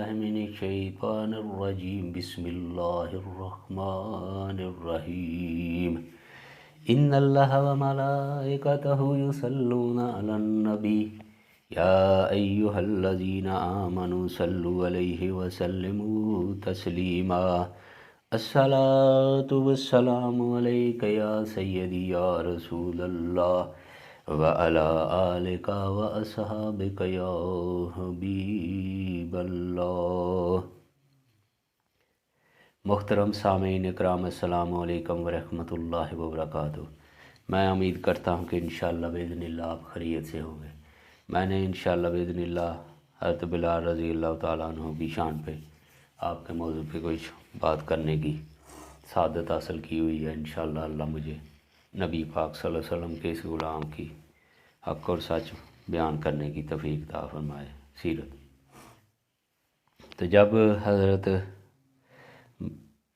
بالله من الشيطان الرجيم بسم الله الرحمن الرحيم إن الله وملائكته يصلون على النبي يا أيها الذين آمنوا صلوا عليه وسلموا تسليما الصلاة والسلام عليك يا سيدي يا رسول الله وعلى آلك وأصحابك يا حبیب اللہ۔ محترم سامعین اکرام، السلام علیکم ورحمۃ اللہ وبرکاتہ۔ میں امید کرتا ہوں کہ انشاءاللہ باذن اللہ آپ خیریت سے ہوں گے۔ میں نے انشاءاللہ باذن اللہ حضرت بلال رضی اللہ تعالیٰ عنہ کی شان پہ آپ کے موضوع پہ کچھ بات کرنے کی سعادت حاصل کی ہوئی ہے۔ انشاءاللہ اللہ مجھے نبی پاک صلی اللہ علیہ وسلم کے اس غلام کی حق اور سچ بیان کرنے کی توفیق عطا فرمائے۔ سیرت تو جب حضرت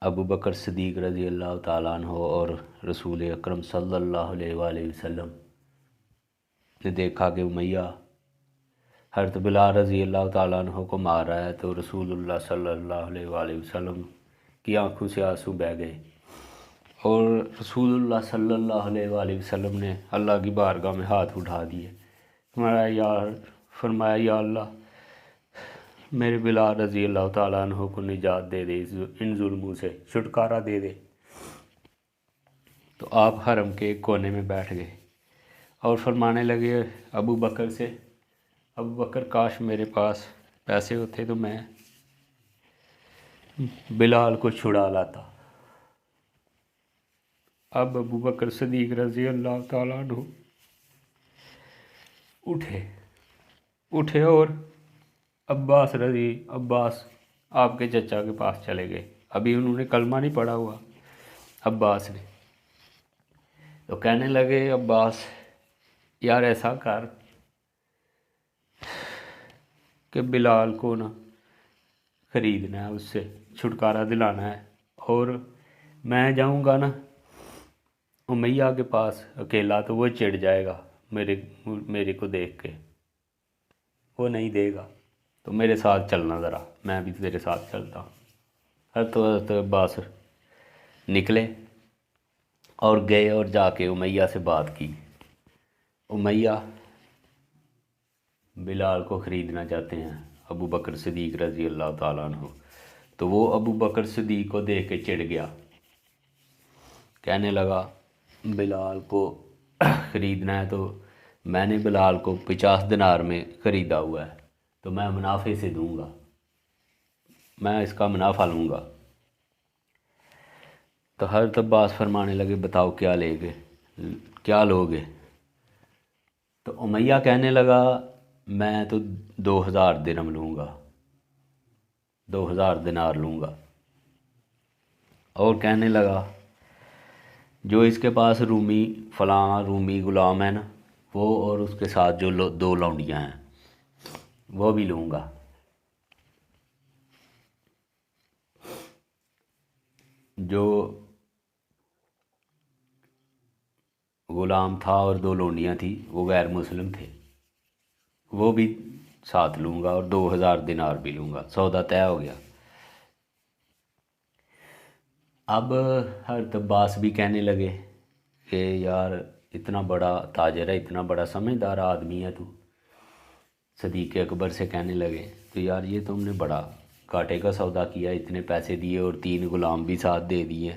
ابو بکر صدیق رضی اللہ تعالیٰ عنہ اور رسول اکرم صلی اللہ علیہ وآلہ وسلم نے دیکھا کہ امیہ حضرت بلال رضی اللہ تعالیٰ عنہ کو مار رہا ہے، تو رسول اللہ صلی اللہ علیہ وآلہ وسلم کی آنکھوں سے آنسو بہہ گئے، اور رسول اللہ صلی اللہ علیہ وآلہ وسلم نے اللہ کی بارگاہ میں ہاتھ اٹھا دیے، فرمایا یا اللہ میرے بلال رضی اللہ تعالیٰ عنہ کو نجات دے دے، ان ظلموں سے چھٹکارا دے دے۔ تو آپ حرم کے ایک کونے میں بیٹھ گئے اور فرمانے لگے ابو بکر سے، ابو بکر کاش میرے پاس پیسے ہوتے تو میں بلال کو چھڑا لاتا۔ اب ابو بکر صدیق رضی اللہ تعالیٰ عنہ اٹھے اور عباس آپ کے چچا کے پاس چلے گئے۔ ابھی انہوں نے کلمہ نہیں پڑھا ہوا عباس نے، تو کہنے لگے عباس یار ایسا کر کہ بلال کو نا خریدنا ہے، اس سے چھٹکارا دلانا ہے، اور میں جاؤں گا نا امیہ کے پاس اکیلا تو وہ چڑ جائے گا میرے کو دیکھ کے، وہ نہیں دے گا، تو میرے ساتھ چلنا ذرا، میں بھی تیرے ساتھ چلتا ہوں۔ حضرت عباس نکلے اور گئے اور جا کے امیہ سے بات کی۔ امیہ بلال کو خریدنا چاہتے ہیں ابو بکر صدیق رضی اللہ تعالیٰ عنہ، تو وہ ابو بکر صدیق کو دیکھ کے چڑ گیا، کہنے لگا بلال کو خریدنا ہے تو میں نے بلال کو 50 دینار میں خریدا ہوا ہے، تو میں منافع سے دوں گا، میں اس کا منافع لوں گا۔ تو حضرت عباس فرمانے لگے بتاؤ کیا لوگے؟ تو امیہ کہنے لگا میں تو 2000 درہم لوں گا، 2000 دینار لوں گا، اور کہنے لگا جو اس کے پاس رومی غلام ہے نا وہ، اور اس کے ساتھ جو 2 لونڈیاں ہیں وہ بھی لوں گا۔ جو غلام تھا اور 2 لونڈیاں تھیں وہ غیر مسلم تھے، وہ بھی ساتھ لوں گا، اور 2000 دینار بھی لوں گا۔ سودا طے ہو گیا۔ اب حضرت عباس بھی کہنے لگے کہ یار اتنا بڑا تاجر ہے، اتنا بڑا سمجھدار آدمی ہے تو، صدیق اکبر سے کہنے لگے تو یار یہ تم نے بڑا گھاٹے کا سودا کیا، اتنے پیسے دیے اور 3 غلام بھی ساتھ دے دیے۔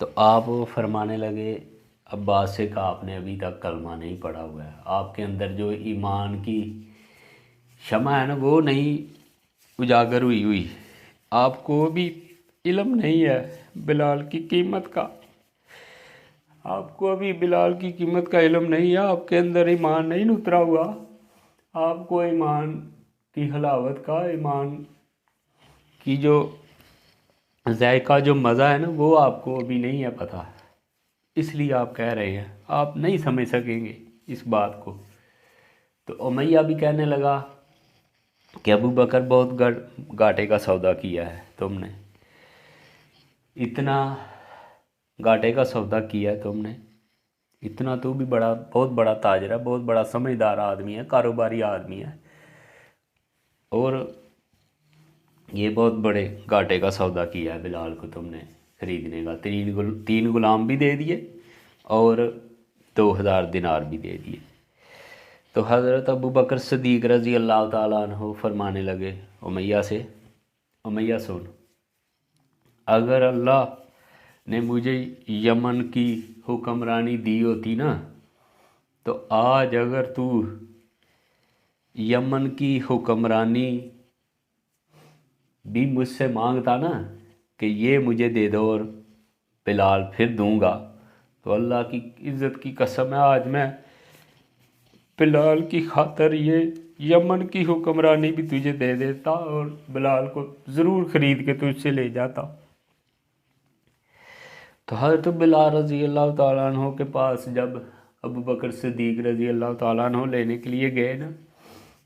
تو آپ فرمانے لگے عباس سے کہ آپ نے ابھی تک کلمہ نہیں پڑھا ہوا ہے، آپ کے اندر جو ایمان کی شمع ہے نا وہ نہیں اجاگر ہوئی، آپ کو بھی علم نہیں ہے بلال کی قیمت کا، آپ کو ابھی بلال کی قیمت کا علم نہیں ہے، آپ کے اندر ایمان نہیں اترا ہوا، آپ کو ایمان کی حلاوت کا، ایمان کی جو ذائقہ جو مزہ ہے نا وہ آپ کو ابھی نہیں ہے پتہ، اس لیے آپ کہہ رہے ہیں، آپ نہیں سمجھ سکیں گے اس بات کو۔ تو امیہ بھی کہنے لگا کہ ابو بکر بہت گھاٹے کا سودا کیا ہے تم نے، اتنا گھاٹے کا سودا کیا ہے تم نے، اتنا تو بھی بہت بڑا تاجر ہے، بہت بڑا سمجھدار آدمی ہے، کاروباری آدمی ہے، اور یہ بہت بڑے گھاٹے کا سودا کیا ہے بلال کو تم نے خریدنے کا، تین غلام بھی دے دیے اور 2000 دینار بھی دے دیے۔ تو حضرت ابو بکر صدیق رضی اللہ تعالیٰ عنہ فرمانے لگے امیہ سے، امیہ سن، اگر اللہ نے مجھے یمن کی حکمرانی دی ہوتی نا تو آج اگر تو یمن کی حکمرانی بھی مجھ سے مانگتا نا کہ یہ مجھے دے دو اور بلال پھر دوں گا، تو اللہ کی عزت کی قسم ہے آج میں بلال کی خاطر یہ یمن کی حکمرانی بھی تجھے دے دیتا اور بلال کو ضرور خرید کے تجھ سے لے جاتا۔ تو حضرت بلال رضی اللہ تعالیٰ عنہ کے پاس جب ابو بکر صدیق رضی اللہ تعالیٰ عنہ لینے کے لیے گئے نا،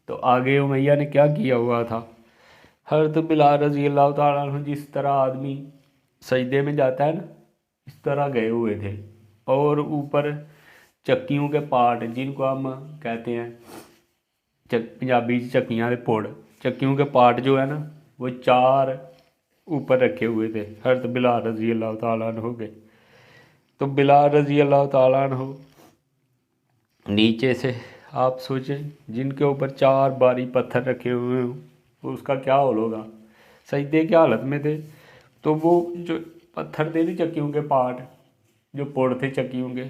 تو آگے امیہ نے کیا کیا ہوا تھا؟ حضرت بلال رضی اللہ تعالیٰ عنہ جس طرح آدمی سجدے میں جاتا ہے نا، اس طرح گئے ہوئے تھے، اور اوپر چکیوں کے پاٹ جن کو ہم کہتے ہیں پنجابی چکیاں دے پوڑ، چکیوں کے پاٹ جو ہے نا وہ 4 اوپر رکھے ہوئے تھے حضرت بلال رضی اللہ تعالیٰ عنہ کے۔ تو بلال رضی اللہ تعالیٰ عنہ نیچے سے آپ سوچیں جن کے اوپر 4 باری پتھر رکھے ہوئے ہوں اس کا کیا حال ہوگا، سجدے کی حالت میں تھے۔ تو وہ جو پتھر تھے نا چکیوں کے پاٹ جو پوڑ تھے چکیوں کے،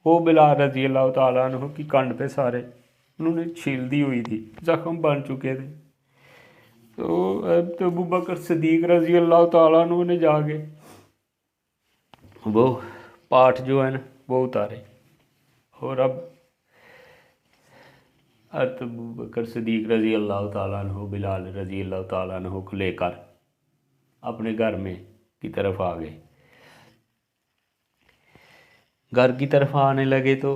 وہ بلال رضی اللہ تعالیٰ عنہ کی کنڈ پہ سارے انہوں نے چھیل دی ہوئی تھی، زخم بن چکے تھے۔ تو ابو بکر صدیق رضی اللہ تعالیٰ عنہ نے جا کے وہ پاٹ جو ہے نا وہ اتارے، اور اب حضرت ابو بکر صدیق رضی اللہ تعالیٰ عنہ بلال رضی اللہ تعالیٰ عنہ کو لے کر اپنے گھر میں کی طرف آ گئے۔ گھر کی طرف آنے لگے تو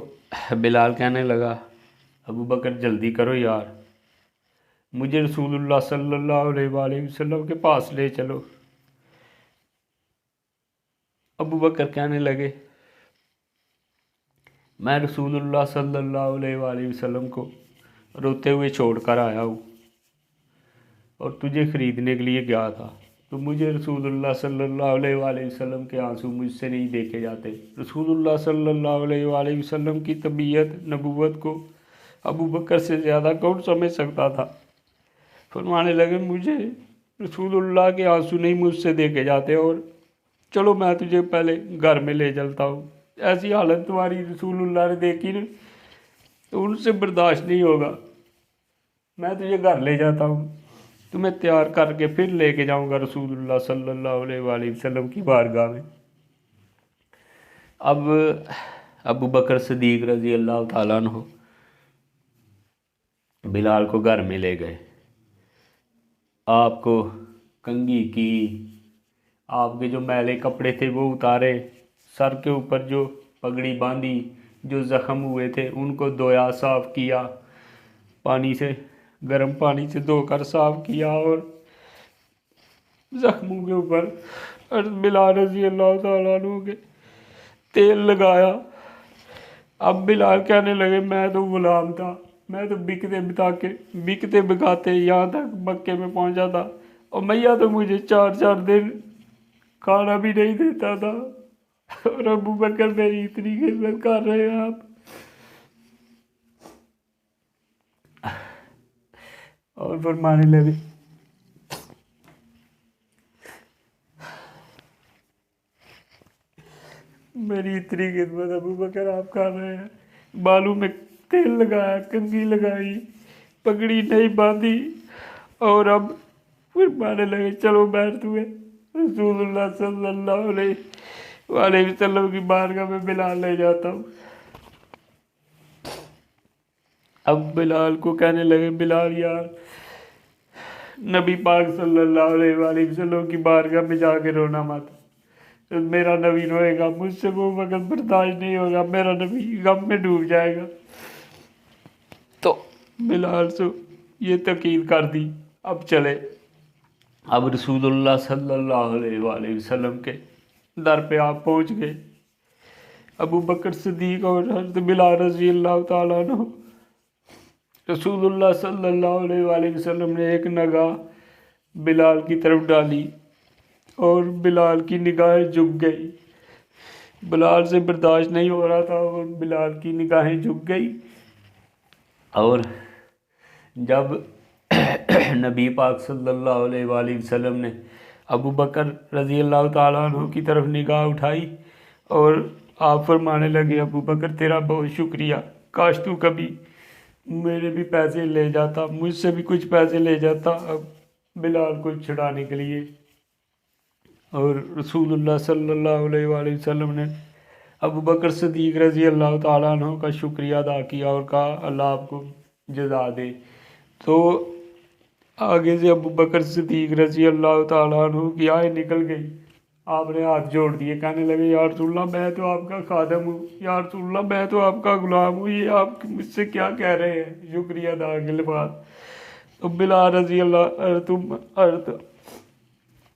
بلال کہنے لگا ابو بکر جلدی کرو یار، مجھے رسول اللہ صلی اللہ علیہ وآلہ وسلم کے پاس لے چلو۔ ابو بکر کہنے لگے میں رسول اللہ صلی اللہ علیہ وآلہ وسلم کو روتے ہوئے چھوڑ کر آیا ہوں اور تجھے خریدنے کے لیے گیا تھا، تو مجھے رسول اللہ صلی اللہ علیہ وآلہ وسلم کے آنسو مجھ سے نہیں دیکھے جاتے۔ رسول اللہ صلی اللہ علیہ وآلہ وسلم کی طبیعت نبوت کو ابو بکر سے زیادہ کون سمجھ سکتا تھا؟ فرمانے لگے مجھے رسول اللہ کے آنسو نہیں مجھ سے دیکھے جاتے، اور چلو میں تجھے پہلے گھر میں لے چلتا ہوں، ایسی حالت تمہاری رسول اللہ نے دیکھی نا تو ان سے برداشت نہیں ہوگا، میں تجھے گھر لے جاتا ہوں، تمہیں تیار کر کے پھر لے کے جاؤں گا رسول اللہ صلی اللہ علیہ وآلہ وسلم کی بارگاہ میں۔ اب ابو بکر صدیق رضی اللہ تعالیٰ عنہ بلال کو گھر میں لے گئے، آپ کو کنگھی کی، آپ کے جو میلے کپڑے تھے وہ اتارے، سر کے اوپر جو پگڑی باندھی، جو زخم ہوئے تھے ان کو دھویا، صاف کیا، پانی سے گرم پانی سے دھو کر صاف کیا، اور زخموں کے اوپر حضرت بلال رضی اللہ تعالیٰ عنہ کے تیل لگایا۔ اب بلال کہنے لگے میں تو غلام تھا، میں تو بکتے بکاتے یہاں تک مکے میں پہنچا تھا، اور میاں تو مجھے 4 دن کھانا بھی نہیں دیتا تھا، اور ابو بکر میری اتنی خدمت کر رہے ہیں آپ۔ اور فرمانے لگے میری اتنی خدمت ابو بکر آپ کر رہے ہیں، بالوں میں تیل لگایا، کنگھی لگائی، پگڑی نہیں باندھی، اور اب فرمانے لگے چلو میں تمہیں رسول اللہ صلی اللہ علیہ وآلہ وسلم کی بارگاہ میں بلال لے جاتا ہوں۔ اب بلال کو کہنے لگے بلال یار نبی پاک صلی اللہ علیہ وآلہ وسلم کی بارگاہ میں جا کے رونا مت، میرا نبی روئے گا، مجھ سے وہ وقت برداشت نہیں ہوگا، میرا نبی غم میں ڈوب جائے گا۔ تو بلال سے یہ تاکید کر دی، اب چلے۔ اب رسول اللہ صلی اللہ علیہ وآلہ وسلم کے در پہ آپ پہنچ گئے۔ ابو بکر صدیق اور حضرت بلال رضی اللہ تعالیٰ عنہ، رسول اللہ صلی اللہ علیہ وآلہ وسلم نے ایک نگاہ بلال کی طرف ڈالی اور بلال کی نگاہیں جھک گئی. بلال سے برداشت نہیں ہو رہا تھا اور بلال کی نگاہیں جھک گئی. اور جب نبی پاک صلی اللہ علیہ وآلہ وسلم نے ابو بکر رضی اللہ تعالیٰ عنہ کی طرف نگاہ اٹھائی اور آپ فرمانے لگے ابو بکر تیرا بہت شکریہ، کاش تو کبھی میرے بھی پیسے لے جاتا، مجھ سے بھی کچھ پیسے لے جاتا اب بلال کو چھڑانے کے لیے. اور رسول اللہ صلی اللہ علیہ وآلہ وسلم نے ابو بکر صدیق رضی اللہ تعالیٰ عنہ کا شکریہ ادا کیا اور کہا اللہ آپ کو جزا دے. تو آگے سے ابو بکر صدیق رضی اللہ تعالیٰ عنہ کی آہیں نکل گئی. آپ نے ہاتھ جوڑ دیے، کہنے لگے یا رسول اللہ میں تو آپ کا خادم ہوں، یا رسول اللہ میں تو آپ کا غلام ہوں، یہ آپ مجھ سے کیا کہہ رہے ہیں شکریہ ادا کے بعد. تو بلال رضی اللہ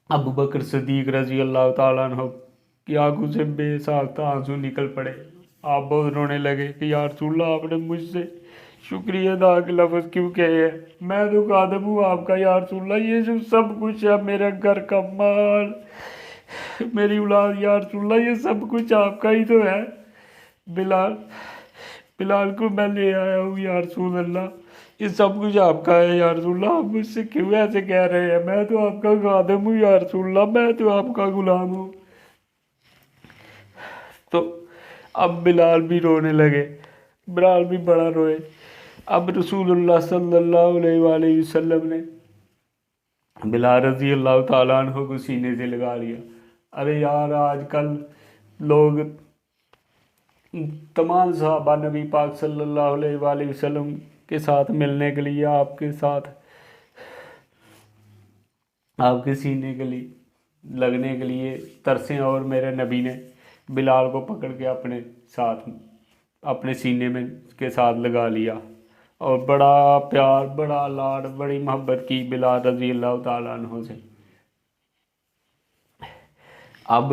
ابو بکر صدیق رضی اللہ تعالیٰ عنہ کی آنکھوں سے بے ساختہ آنسو نکل پڑے. آپ بہت رونے لگے کہ یا رسول اللہ آپ نے مجھ سے شکریہ ادا کے لفظ کیوں کہے ہیں، میں تو خادم ہوں آپ کا یا رسول اللہ، یہ جو سب کچھ ہے میرا گھر کا مال میری اولاد یا رسول اللہ یہ سب کچھ آپ کا ہی تو ہے. بلال کو میں لے آیا ہوں یا رسول اللہ، یہ سب کچھ آپ کا ہے یا رسول اللہ، آپ مجھ سے کیوں ایسے کہہ رہے ہیں، میں تو آپ کا خادم ہوں یا رسول اللہ، میں تو آپ کا غلام ہوں. تو اب بلال بھی رونے لگے، بلال بھی بڑا روئے. اب رسول اللہ صلی اللہ علیہ وآلہ وسلم نے بلال رضی اللہ تعالیٰ عنہ کو سینے سے لگا لیا. ارے یار آج کل لوگ تمام صحابہ نبی پاک صلی اللہ علیہ وآلہ وسلم کے ساتھ ملنے کے لیے آپ کے ساتھ آپ کے سینے کے لیے لگنے کے لیے ترسیں، اور میرے نبی نے بلال کو پکڑ کے اپنے ساتھ اپنے سینے میں کے ساتھ لگا لیا اور بڑا پیار، بڑا لاڈ، بڑی محبت کی بلال رضی اللہ تعالیٰ عنہ سے. اب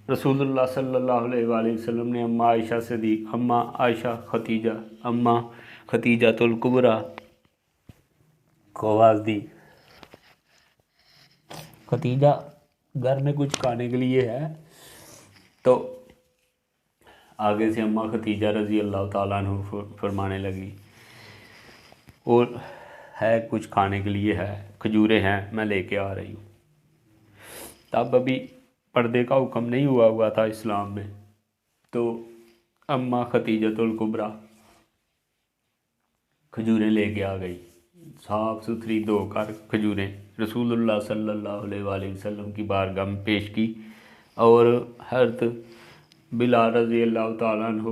رسول اللہ صلی اللہ علیہ وآلہ وسلم نے اماں عائشہ صدیق، اماں عائشہ ختیجہ، اماں ختیجۃ الکبریٰ کو آواز دی، ختیجہ گھر میں کچھ کھانے کے لیے ہے. تو آگے سے اماں ختیجہ رضی اللہ تعالیٰ عنہ فرمانے لگی اور ہے کچھ کھانے کے لیے ہے، کھجوریں ہیں میں لے کے آ رہی ہوں. تب ابھی پردے کا حکم نہیں ہوا تھا اسلام میں. تو اماں ختیجۃ الکبریٰ کھجوریں لے کے آ گئی، صاف ستھری دھو کر کھجوریں رسول اللہ صلی اللہ علیہ وآلہ وسلم کی بارگاہ میں پیش کی. اور حضرت بلال رضی اللہ تعالیٰ عنہ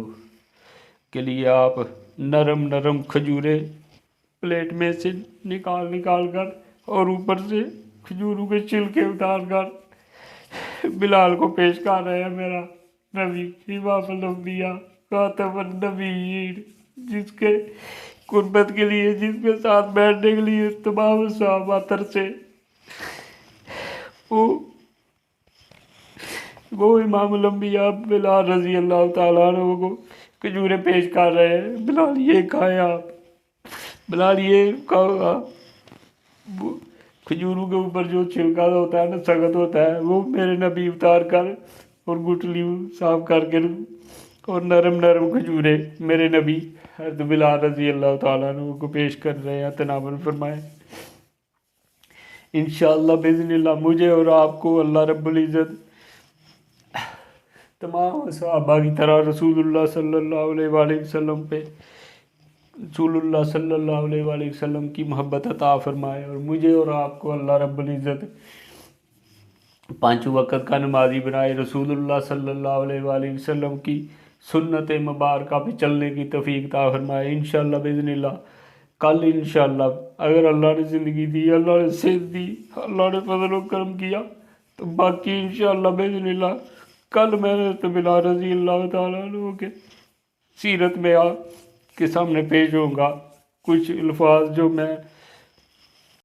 کے لیے آپ نرم نرم کھجوریں پلیٹ میں سے نکال کر اور اوپر سے کھجوروں کے چھلکے اتار کر بلال کو پیش کر رہے ہیں. میرا نبی امام الانبیاء خاتم النبیین، جس کے قربت کے لیے، جس کے ساتھ بیٹھنے کے لیے تمام صحابہ ترسے، وہ امام الانبیاء بلال رضی اللہ تعالیٰ عنہ کو کھجوریں پیش کر رہے ہیں. بلال یہ کھائیں آپ، بلال یہ کھاؤ آپ. کھجوروں کے اوپر جو چھلکا ہوتا ہے نا، سخت ہوتا ہے، وہ میرے نبی اتار کر اور گٹلی صاف کر کے اور نرم نرم کھجوریں میرے نبی حضرت بلال رضی اللہ تعالیٰ عنہ کو پیش کر رہے ہیں. تناول فرمائے انشاءاللہ باذن اللہ مجھے اور آپ کو اللہ رب العزت تمام صحابہ کی طرح رسول اللہ صلی اللہ علیہ وآلہ وسلم پہ رسول اللہ صلی اللہ علیہ وآلہ وسلم کی محبت عطا فرمائے، اور مجھے اور آپ کو اللہ رب العزت 5 وقت کا نمازی بنائے، رسول اللہ صلی اللہ علیہ وآلہ وسلم کی سنت مبارکہ پہ چلنے کی توفیق عطا فرمائے. انشاءاللہ باذن اللہ کل انشاءاللہ اگر اللہ نے زندگی دی، اللہ نے صحت دی، اللہ نے فضل و کرم کیا، تو باقی انشاءاللہ باذن اللہ کل میں نے بلال رضی اللہ تعالیٰ عنہ کے سیرت میں آپ کے سامنے پیش ہوں گا. کچھ الفاظ جو میں